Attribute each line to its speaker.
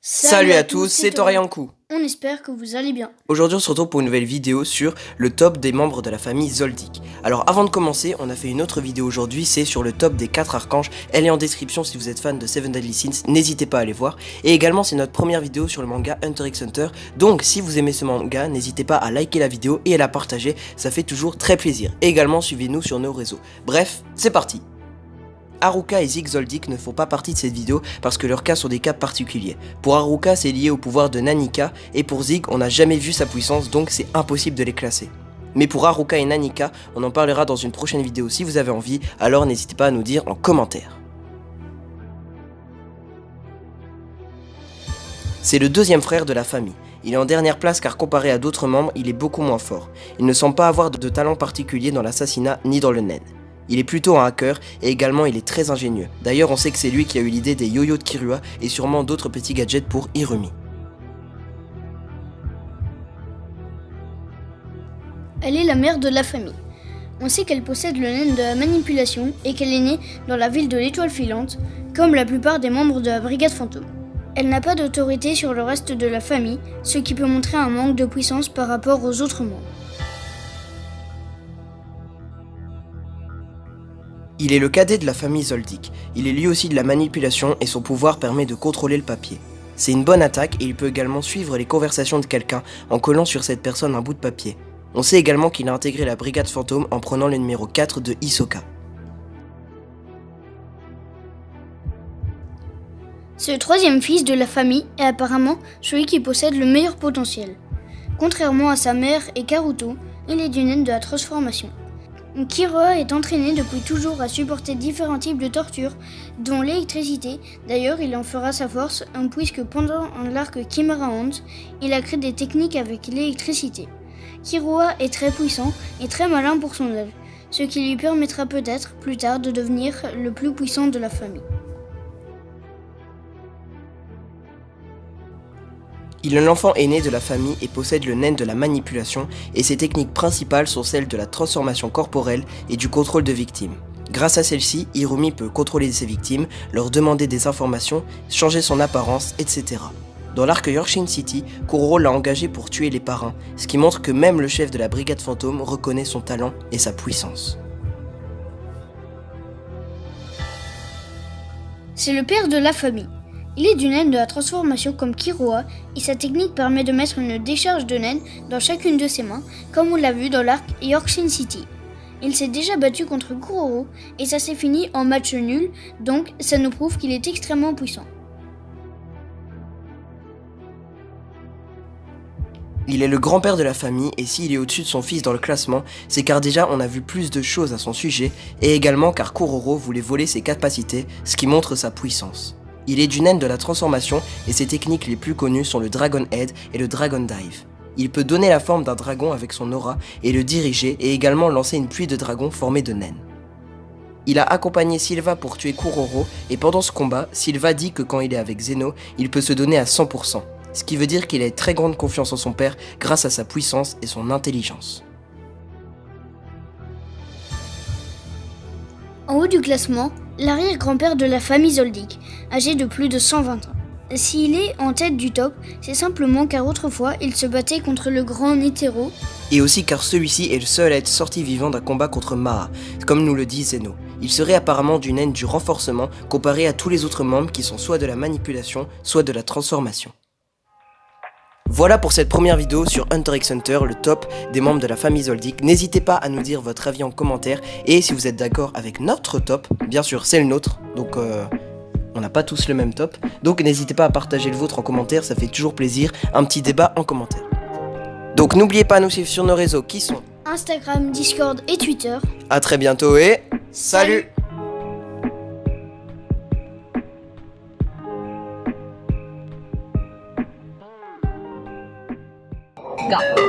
Speaker 1: Salut à tous, c'est Oriankou.
Speaker 2: On espère que vous allez bien.
Speaker 1: Aujourd'hui on se retrouve pour une nouvelle vidéo sur le top des membres de la famille Zoldyck. Alors avant de commencer, on a fait une autre vidéo aujourd'hui, c'est sur le top des 4 archanges. Elle est en description si vous êtes fan de Seven Deadly Sins, n'hésitez pas à aller voir. Et également c'est notre première vidéo sur le manga Hunter x Hunter. Donc si vous aimez ce manga, n'hésitez pas à liker la vidéo et à la partager, ça fait toujours très plaisir. Et également suivez-nous sur nos réseaux. Bref, c'est parti. Haruka et Zeke Zoldyck ne font pas partie de cette vidéo parce que leurs cas sont des cas particuliers. Pour Haruka, c'est lié au pouvoir de Nanika, et pour Zeke, on n'a jamais vu sa puissance, donc c'est impossible de les classer. Mais pour Haruka et Nanika, on en parlera dans une prochaine vidéo si vous avez envie, alors n'hésitez pas à nous dire en commentaire. C'est le deuxième frère de la famille. Il est en dernière place car comparé à d'autres membres, il est beaucoup moins fort. Il ne semble pas avoir de talent particulier dans l'assassinat ni dans le nen. Il est plutôt un hacker et également il est très ingénieux. D'ailleurs on sait que c'est lui qui a eu l'idée des yo-yo de Kirua et sûrement d'autres petits gadgets pour Hirumi.
Speaker 2: Elle est la mère de la famille. On sait qu'elle possède le naine de la manipulation et qu'elle est née dans la ville de l'Étoile Filante, comme la plupart des membres de la Brigade Fantôme. Elle n'a pas d'autorité sur le reste de la famille, ce qui peut montrer un manque de puissance par rapport aux autres membres.
Speaker 1: Il est le cadet de la famille Zoldyck. Il est lui aussi de la manipulation et son pouvoir permet de contrôler le papier. C'est une bonne attaque et il peut également suivre les conversations de quelqu'un en collant sur cette personne un bout de papier. On sait également qu'il a intégré la Brigade Fantôme en prenant le numéro 4 de Hisoka.
Speaker 2: C'est le troisième fils de la famille et apparemment celui qui possède le meilleur potentiel. Contrairement à sa mère et Karuto, il est du naine de la transformation. Kirua est entraîné depuis toujours à supporter différents types de tortures, dont l'électricité. D'ailleurs, il en fera sa force, puisque pendant l'arc Chimera Hunt, il a créé des techniques avec l'électricité. Kirua est très puissant et très malin pour son âge, ce qui lui permettra peut-être plus tard de devenir le plus puissant de la famille.
Speaker 1: Il est l'enfant aîné de la famille et possède le naine de la manipulation et ses techniques principales sont celles de la transformation corporelle et du contrôle de victimes. Grâce à celle-ci, Hirumi peut contrôler ses victimes, leur demander des informations, changer son apparence, etc. Dans l'arc Yorkshire City, Kuroro l'a engagé pour tuer les parrains, ce qui montre que même le chef de la Brigade Fantôme reconnaît son talent et sa puissance.
Speaker 2: C'est le père de la famille. Il est du naine de la transformation comme Kirua et sa technique permet de mettre une décharge de naine dans chacune de ses mains, comme on l'a vu dans l'arc Yorkshire City. Il s'est déjà battu contre Kuroro et ça s'est fini en match nul, donc ça nous prouve qu'il est extrêmement puissant.
Speaker 1: Il est le grand-père de la famille et s'il est au-dessus de son fils dans le classement, c'est car déjà on a vu plus de choses à son sujet et également car Kuroro voulait voler ses capacités, ce qui montre sa puissance. Il est du naine de la transformation et ses techniques les plus connues sont le Dragon Head et le Dragon Dive. Il peut donner la forme d'un dragon avec son aura et le diriger et également lancer une pluie de dragons formée de naines. Il a accompagné Sylva pour tuer Kuroro et pendant ce combat, Sylva dit que quand il est avec Zeno, il peut se donner à 100%, ce qui veut dire qu'il a très grande confiance en son père grâce à sa puissance et son intelligence.
Speaker 2: En haut du classement, l'arrière-grand-père de la famille Zoldyck, âgé de plus de 120 ans. S'il est en tête du top, c'est simplement car autrefois il se battait contre le grand Netero.
Speaker 1: Et aussi car celui-ci est le seul à être sorti vivant d'un combat contre Maa, comme nous le dit Zeno. Il serait apparemment du naine du renforcement comparé à tous les autres membres qui sont soit de la manipulation, soit de la transformation. Voilà pour cette première vidéo sur Hunter x Hunter, le top des membres de la famille Zoldyck. N'hésitez pas à nous dire votre avis en commentaire et si vous êtes d'accord avec notre top, bien sûr c'est le nôtre, donc on n'a pas tous le même top. Donc n'hésitez pas à partager le vôtre en commentaire, ça fait toujours plaisir, un petit débat en commentaire. Donc n'oubliez pas à nous suivre sur nos réseaux qui sont
Speaker 2: Instagram, Discord et Twitter.
Speaker 1: A très bientôt et salut.
Speaker 3: Go.